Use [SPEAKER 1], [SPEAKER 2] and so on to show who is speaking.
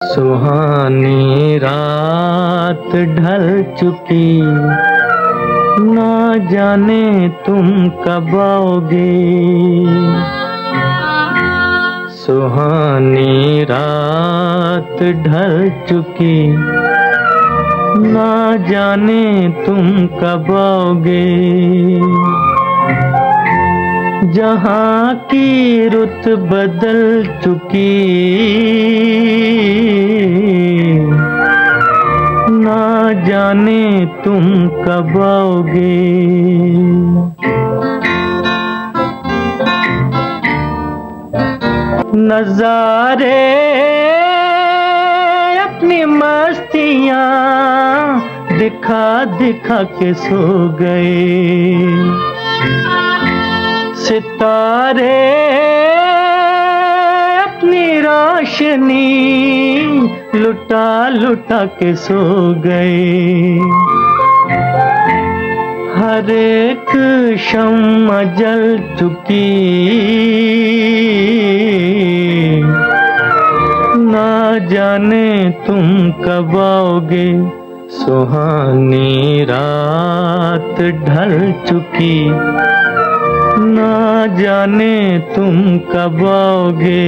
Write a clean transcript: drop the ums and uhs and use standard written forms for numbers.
[SPEAKER 1] सुहानी रात ढल चुकी, ना जाने तुम कब आओगे। सुहानी रात ढल चुकी, ना जाने तुम कब आओगे। जहाँ की रुत बदल चुकी, ना जाने तुम कब आओगे। नज़ारे अपनी मस्तियाँ दिखा दिखा के सो गए। सितारे अपनी रोशनी लुटा लुटा के सो गए। हर एक शम्मा जल चुकी, ना जाने तुम कब आओगे। सुहानी रात ढल चुकी, ना जाने तुम कब आओगे।